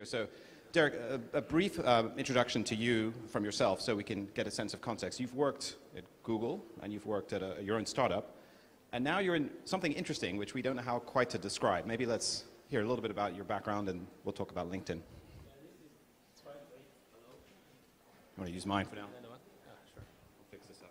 So, Derek, a brief introduction to you from yourself so we can get a sense of context. You've worked at Google and you've worked at your own startup, and now you're in something interesting which we don't know how quite to describe. Maybe let's hear a little bit about your background and we'll talk about LinkedIn. You want to use mine for now? Sure. I'll fix this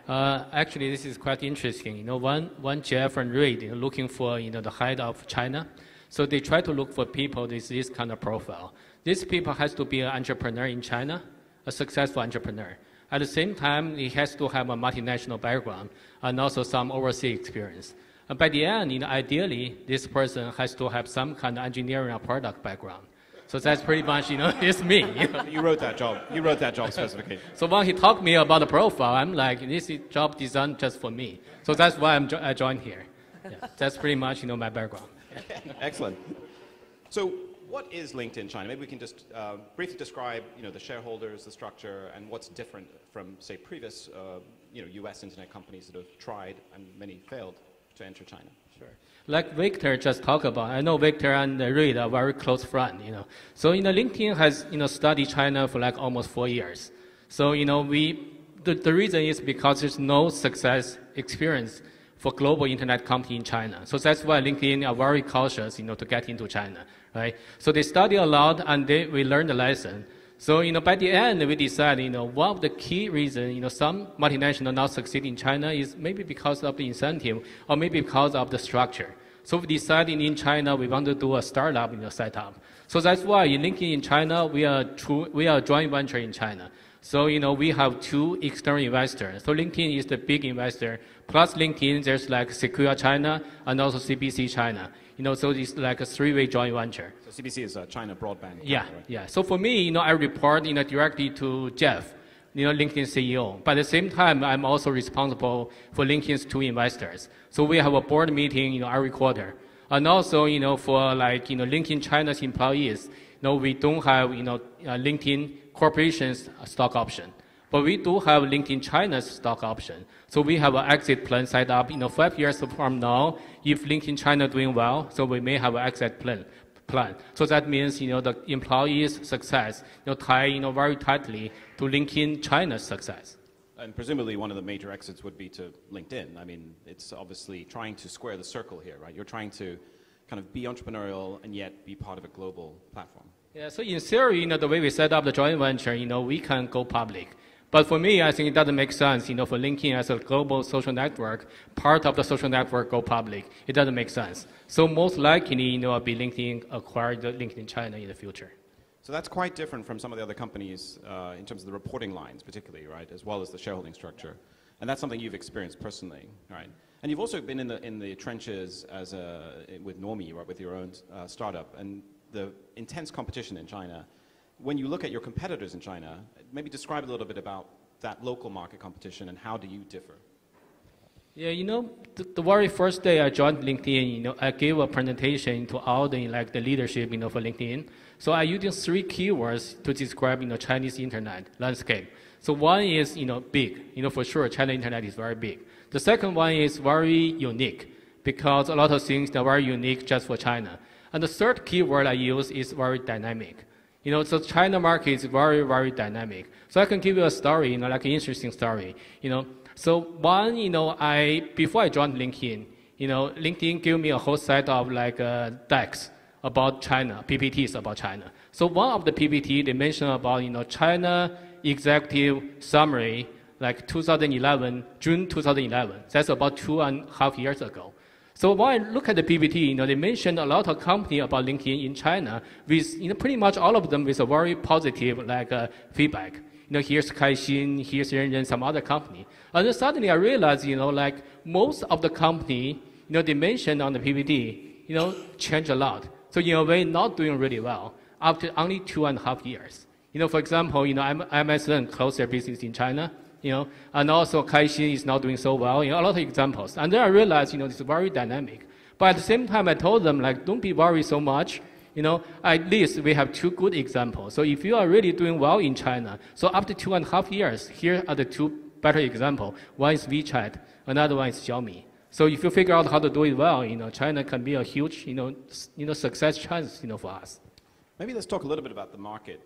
up. Actually, this is quite interesting. One Jeff and Reid looking for the head of China. So they try to look for people with this kind of profile. These people has to be an entrepreneur in China, a successful entrepreneur. At the same time, he has to have a multinational background and also some overseas experience. And by the end, ideally, this person has to have some kind of engineering or product background. So that's pretty much, it's me. You wrote that job. You wrote that job specifically. So when he talked to me about the profile, I'm like, this is job designed just for me. So that's why I joined here. Yeah, that's pretty much, my background. Excellent. So what is LinkedIn China? Maybe we can just briefly describe, the shareholders, the structure, and what's different from, say, previous, U.S. internet companies that have tried and many failed to enter China. Sure. Like Victor just talked about, I know Victor and Reid are very close friends, So, LinkedIn has, studied China for like almost 4 years. So, the reason is because there's no success experience for global internet company in China. So that's why LinkedIn are very cautious, to get into China, right? So they study a lot and we learned the lesson. So, by the end, we decided, one of the key reasons, some multinational not succeed in China is maybe because of the incentive or maybe because of the structure. So we decided in China, we want to do a startup, setup. So that's why in LinkedIn in China, we are a joint venture in China. So, we have 2 external investors. So LinkedIn is the big investor. Plus LinkedIn, there's like Secure China and also CBC China. So it's like a 3-way joint venture. So CBC is China Broadband. Yeah, right? yeah. So for me, I report, directly to Jeff, LinkedIn CEO. But at the same time, I'm also responsible for LinkedIn's 2 investors. So we have a board meeting, every quarter. And also, for like, LinkedIn China's employees, we don't have, LinkedIn Corporation's stock option. But we do have LinkedIn China's stock option. So we have an exit plan set up, 5 years from now, if LinkedIn China doing well, so we may have an exit plan. So that means, the employees' success, tie, very tightly to LinkedIn China's success. And presumably one of the major exits would be to LinkedIn. I mean, it's obviously trying to square the circle here, right? You're trying to kind of be entrepreneurial and yet be part of a global platform. Yeah, so in theory, the way we set up the joint venture, we can go public. But for me, I think it doesn't make sense, for LinkedIn as a global social network, part of the social network go public. It doesn't make sense. So most likely, I'll be LinkedIn acquired LinkedIn China in the future. So that's quite different from some of the other companies in terms of the reporting lines, particularly, right, as well as the shareholding structure. And that's something you've experienced personally, right? And you've also been in the trenches with Normie, right, with your own startup, and the intense competition in China. When you look at your competitors in China, maybe describe a little bit about that local market competition and how do you differ? Yeah, the very first day I joined LinkedIn, I gave a presentation to all the leadership, for LinkedIn. So I used 3 keywords to describe, Chinese internet landscape. So one is, big. For sure, China internet is very big. The second one is very unique because a lot of things are very unique just for China. And the third keyword I use is very dynamic. So China market is very, very dynamic. So I can give you a story, like an interesting story. So one, before I joined LinkedIn, LinkedIn gave me a whole set of decks about China, PPTs about China. So one of the PPT, they mentioned about, China executive summary, like 2011, June 2011. That's about 2.5 years ago. So when I look at the PPT, they mentioned a lot of companies about LinkedIn in China with, pretty much all of them with a very positive, feedback. Here's Kaixin, here's Renren, some other company. And then suddenly I realized, most of the company, they mentioned on the PPT, changed a lot. So in a way, not doing really well after only 2.5 years. For example, MSN closed their business in China. And also Kaixin is not doing so well, a lot of examples. And then I realized, it's very dynamic. But at the same time, I told them, don't be worried so much. At least we have 2 good examples. So if you are really doing well in China, so after 2.5 years, here are the 2 better examples. One is WeChat, another one is Xiaomi. So if you figure out how to do it well, China can be a huge, success chance, for us. Maybe let's talk a little bit about the market.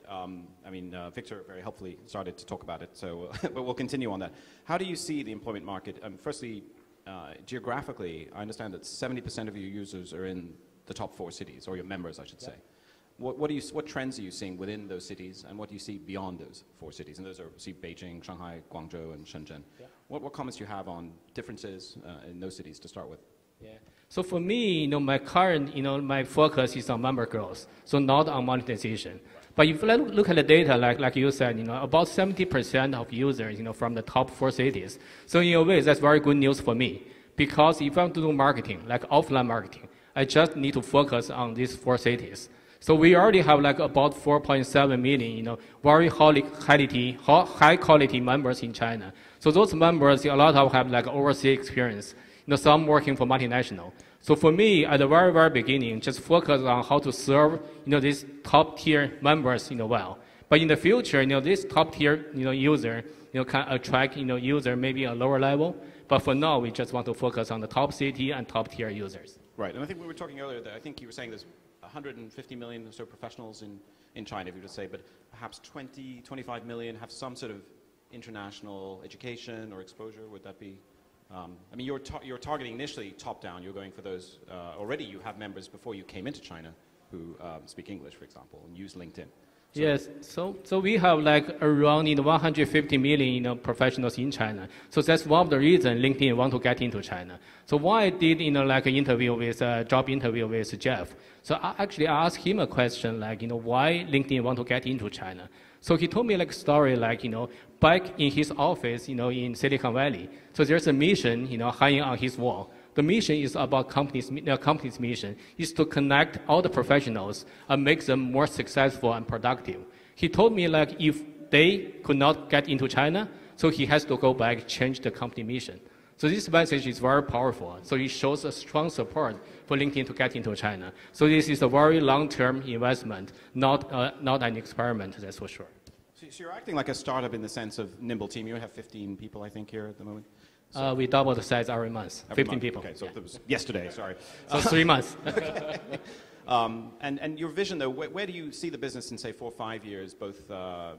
Victor very helpfully started to talk about it, so but we'll continue on that. How do you see the employment market? Firstly, geographically, I understand that 70% of your users are in the top 4 cities, or your members, I should say. What trends are you seeing within those cities, and what do you see beyond those 4 cities? And those are, see, Beijing, Shanghai, Guangzhou, and Shenzhen. Yeah. What comments do you have on differences in those cities to start with? Yeah. So for me, my current, my focus is on member growth, so not on monetization. But if you look at the data, like you said, about 70% of users, from the top 4 cities. So in a way, that's very good news for me, because if I want to do marketing, like offline marketing, I just need to focus on these 4 cities. So we already have about 4.7 million, very high quality members in China. So those members, a lot of have overseas experience. Some working for multinational. So for me, at the very, very beginning, just focus on how to serve, these top tier members, well. But in the future, this top tier, user, can attract, user maybe a lower level. But for now, we just want to focus on the top city and top tier users. Right, and I think we were talking earlier that I think you were saying there's 150 million or so professionals in China, if you were to say, but perhaps 20, 25 million have some sort of international education or exposure. Would that be? You're targeting initially top-down. You're going for those, already you have members before you came into China who speak English, for example, and use LinkedIn. So yes, so we have around 150 million professionals in China. So that's one of the reasons LinkedIn want to get into China. So why I did an interview with job interview with Jeff. So I actually asked him a question why LinkedIn want to get into China. So he told me a story back in his office in Silicon Valley. So there's a mission hanging on his wall. The mission is about company's mission is to connect all the professionals and make them more successful and productive. He told me if they could not get into China, so he has to go back, change the company mission. So this message is very powerful. So it shows a strong support for LinkedIn to get into China. So this is a very long-term investment, not an experiment, that's for sure. So you're acting like a startup in the sense of nimble team. You have 15 people, I think, here at the moment. So we double the size every month, 15 people. Okay, so that was yesterday, sorry. So 3 months. Okay. And your vision, though, where do you see the business in, say, 4 or 5 years, both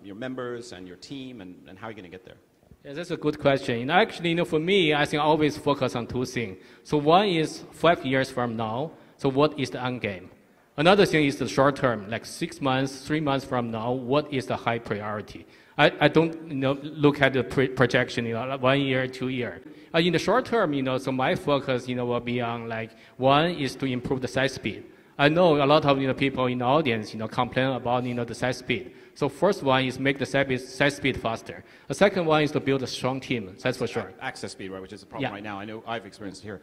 your members and your team, and how are you going to get there? Yeah, that's a good question. Actually, for me, I think I always focus on 2 things. So one is 5 years from now, so what is the end game? Another thing is the short term, 6 months, 3 months from now, what is the high priority? I don't look at the projection 1 year, 2 year. In the short term, so my focus will be on one is to improve the site speed. I know a lot of people in the audience complain about the site speed. So first one is make the site speed faster. The second one is to build a strong team. That's for sure. Access speed, right, which is a problem right now. I know I've experienced here.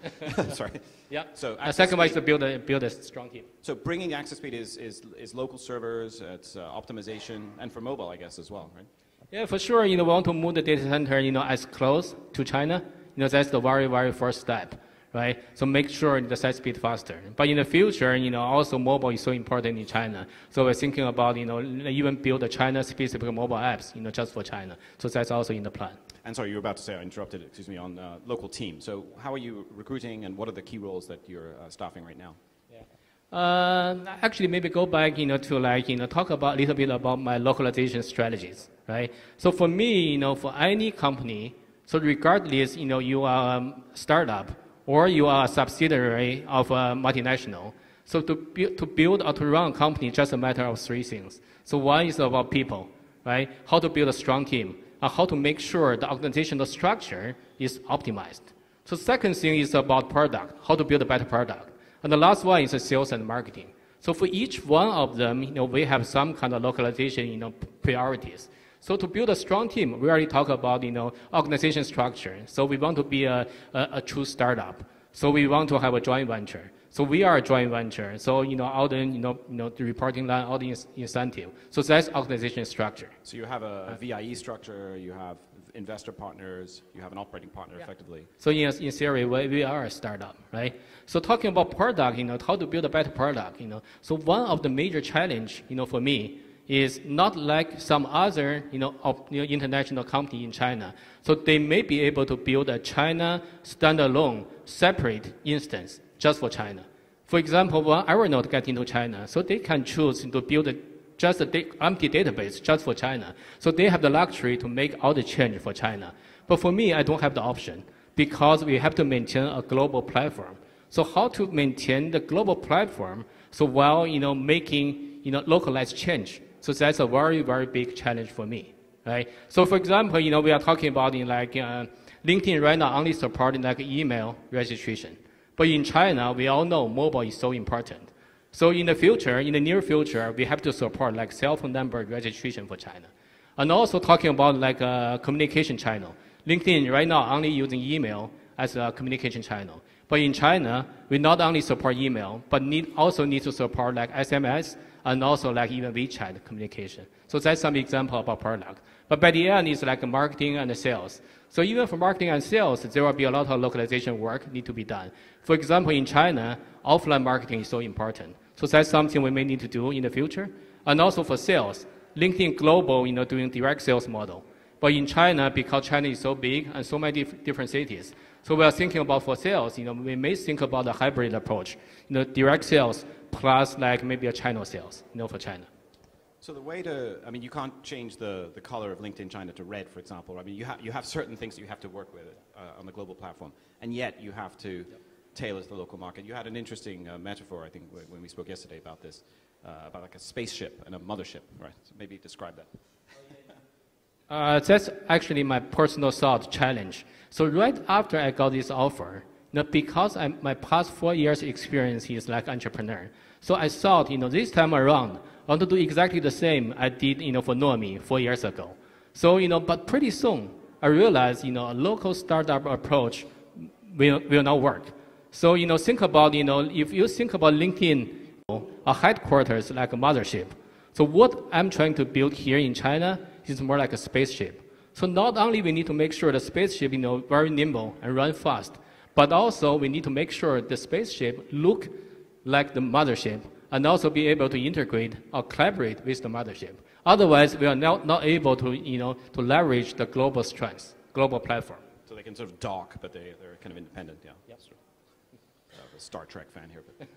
Sorry. Yeah. So the second one is to build a strong team. So bringing access speed is local servers, it's optimization, and for mobile, I guess, as well, right? Yeah, for sure. We want to move the data center as close to China. That's the very, very first step. Right? So make sure the site speed faster. But in the future, also mobile is so important in China. So we're thinking about, even build a China-specific mobile apps, just for China. So that's also in the plan. And sorry, you were about to say, I interrupted, excuse me, on local team. So how are you recruiting, and what are the key roles that you're staffing right now? Yeah. Actually, maybe go back, to talk about a little bit about my localization strategies, right? So for me, for any company, so regardless, you are a startup, or you are a subsidiary of a multinational. So to build or to run a company, just a matter of 3 things. So one is about people, right? How to build a strong team, and how to make sure the organizational structure is optimized. So second thing is about product, how to build a better product. And the last one is sales and marketing. So for each one of them, we have some kind of localization, priorities. So to build a strong team, we already talked about, organization structure. So we want to be a true startup. So we want to have a joint venture. So we are a joint venture. So, all the, the reporting line, all the incentive. So that's organization structure. So you have a VIE structure, you have investor partners, you have an operating partner, effectively. So in theory, we are a startup, right? So talking about product, how to build a better product, So one of the major challenge, for me, is not like some other, international company in China. So they may be able to build a China standalone, separate instance just for China. For example, when Evernote get into China, so they can choose to build just an empty database just for China. So they have the luxury to make all the change for China. But for me, I don't have the option because we have to maintain a global platform. So how to maintain the global platform so while making localized change? So that's a very, very big challenge for me, right? So for example, we are talking about LinkedIn right now only supporting email registration. But in China, we all know mobile is so important. So in the near future, we have to support cell phone number registration for China. And also talking about communication channel. LinkedIn right now only using email as a communication channel. But in China, we not only support email, but also need to support SMS and also even WeChat communication. So that's some example about product. But by the end, it's marketing and sales. So even for marketing and sales, there will be a lot of localization work need to be done. For example, in China, offline marketing is so important. So that's something we may need to do in the future. And also for sales, LinkedIn Global, doing direct sales model. But in China, because China is so big and so many different cities, so we are thinking about for sales, we may think about a hybrid approach, direct sales plus maybe a channel sales, for China. So the way you can't change the color of LinkedIn China to red, for example. I mean, you have certain things that you have to work with on the global platform, and yet you have to tailor to the local market. You had an interesting metaphor, I think, when we spoke yesterday about this, about a spaceship and a mothership, right? So maybe describe that. That's actually my personal thought challenge. So right after I got this offer, because my past 4 years experience is entrepreneur, so I thought, this time around, I want to do exactly the same I did, for Nuomi 4 years ago. So, but pretty soon, I realized, a local startup approach will not work. So, think about, if you think about LinkedIn, a headquarters like a mothership. So what I'm trying to build here in China is more like a spaceship. So not only we need to make sure the spaceship, very nimble and run fast, but also we need to make sure the spaceship look like the mothership and also be able to integrate or collaborate with the mothership. Otherwise, we are not able to, to leverage the global strengths, global platform. So they can sort of dock, but they're kind of independent, yeah. Yep. A Star Trek fan here. But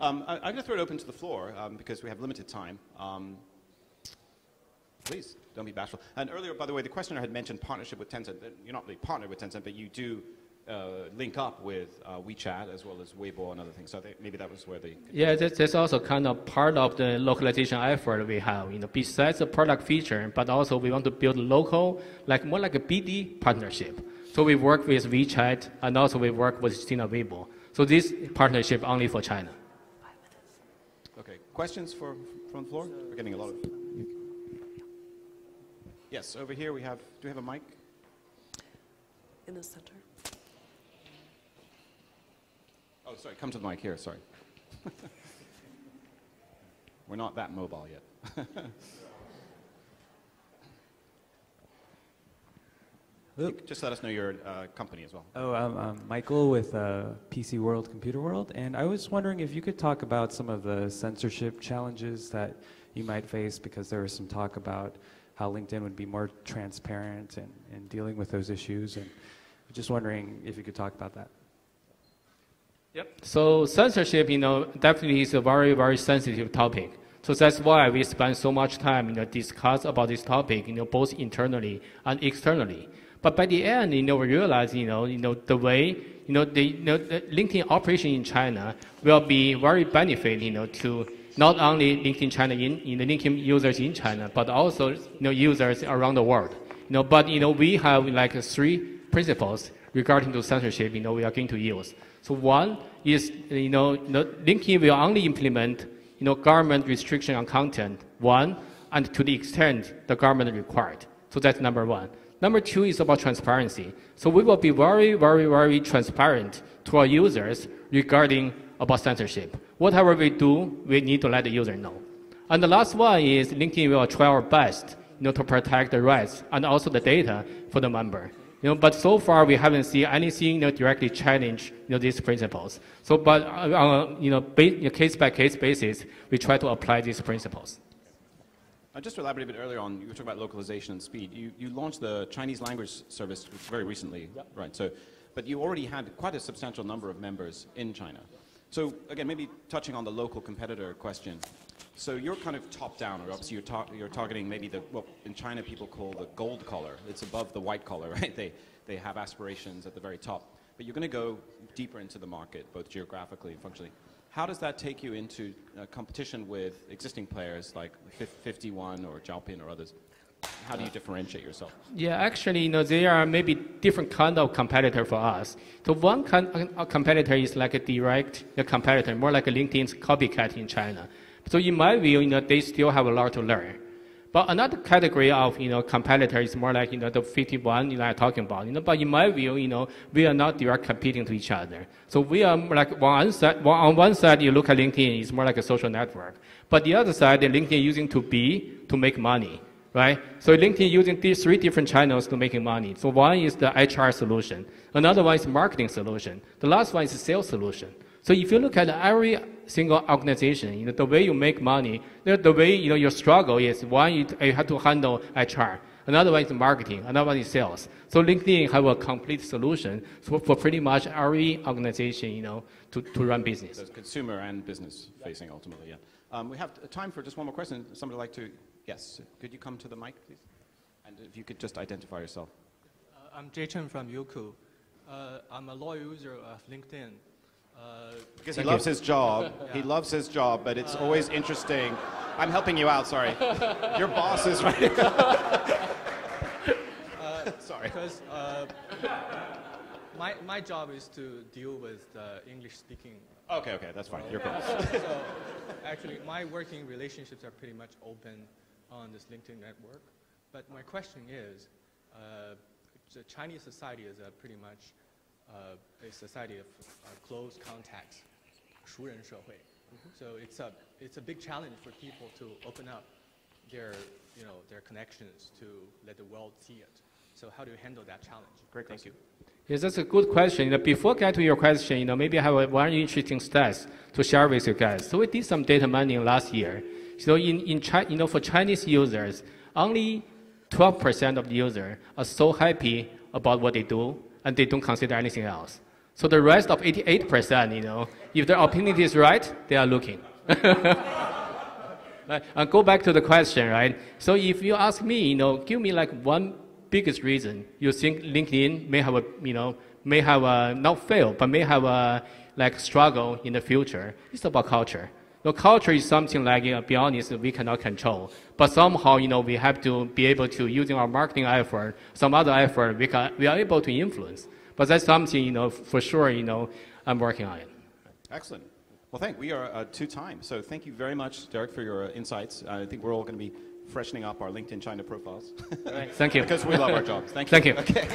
I'm going to throw it open to the floor because we have limited time. Please, don't be bashful. And earlier, by the way, the questioner had mentioned partnership with Tencent. You're not really partnered with Tencent, but you do link up with WeChat as well as Weibo and other things. So maybe that was where they... Yeah, that's also kind of part of the localization effort we have. Besides the product feature, but also we want to build local, more like a BD partnership. So we work with WeChat and also we work with Sina Weibo. So this partnership only for China. Okay, questions from the floor? We're getting a lot of... Yes, over here we have, do we have a mic? In the center. Oh, sorry, come to the mic here, sorry. We're not that mobile yet. Just let us know your company as well. Oh, I'm Michael with PC World, Computer World, and I was wondering if you could talk about some of the censorship challenges that you might face, because there was some talk about how LinkedIn would be more transparent in dealing with those issues, and just wondering if you could talk about that. Yep. So censorship, definitely is a very, very sensitive topic. So that's why we spend so much time, discuss about this topic, both internally and externally. But by the end, we realize, the way, the LinkedIn operation in China will be very beneficial, to not only LinkedIn China in the LinkedIn users in China, but also, users around the world. But we have 3 principles regarding to censorship, we are going to use. So one is, LinkedIn will only implement, government restriction on content, one, and to the extent the government required. So that's number one. Number 2 is about transparency. So we will be very, very, very transparent to our users regarding about censorship. Whatever we do, we need to let the user know. And the last one is LinkedIn will try our best, to protect the rights and also the data for the member. But so far we haven't seen anything directly challenge these principles. So, but on case by case basis, we try to apply these principles. Just to elaborate a bit earlier on, you were talking about localization and speed. You launched the Chinese language service very recently, yep. Right? So, but you already had quite a substantial number of members in China. So again, maybe touching on the local competitor question. So you're kind of top down, or obviously you're targeting maybe what in China people call the gold collar. It's above the white collar, right? They have aspirations at the very top. But you're going to go deeper into the market, both geographically and functionally. How does that take you into competition with existing players like 51 or Zhaopin or others? How do you differentiate yourself? Yeah, actually, there are maybe different kind of competitor for us. So one kind of competitor is like a direct competitor, more like a LinkedIn's copycat in China. So in my view, they still have a lot to learn. But another category of competitor is more like the 51 I'm talking about. But in my view, we are not direct competing to each other. So we are like on one side you look at LinkedIn, it's more like a social network. But the other side, LinkedIn using to make money, right? So LinkedIn using these 3 different channels to making money. So one is the HR solution, another one is marketing solution, the last one is sales solution. So if you look at every single organization, the way you make money, the way your struggle is one, you have to handle HR, another one is marketing, another one is sales. So LinkedIn have a complete solution for pretty much every organization, to run business. So it's consumer and business facing ultimately, yeah. We have time for just one more question. Somebody like to, yes, could you come to the mic, please? And if you could just identify yourself. I'm Jay Chen from Youku. I'm a loyal user of LinkedIn. Because he loves his job. Yeah. He loves his job, but it's always interesting. I'm helping you out, sorry. Your boss is right. Sorry. Because my job is to deal with English-speaking. Okay, that's fine. Your boss. So actually, my working relationships are pretty much open on this LinkedIn network. But my question is, the Chinese society is pretty much a society of close contacts, 熟人社会. So it's a big challenge for people to open up their connections to let the world see it. So how do you handle that challenge? Great, thank you. Yes, that's a good question. Before getting to your question, maybe I have one interesting stats to share with you guys. So we did some data mining last year. So for Chinese users, only 12% of the users are so happy about what they do, and they don't consider anything else. So the rest of 88%, if their opportunity is right, they are looking. Right? And go back to the question, right? So if you ask me, give me like one biggest reason you think LinkedIn may have not fail, but may have a struggle in the future. It's about culture. Culture is something like, be honest, we cannot control. But somehow, we have to be able to, using our marketing effort, some other effort, we are able to influence. But that's something, for sure, I'm working on it. Excellent. Well, we are to time. So thank you very much, Derek, for your insights. I think we're all going to be freshening up our LinkedIn China profiles. Right. Thank you. Because we love our jobs. Thank you. Thank you. Okay.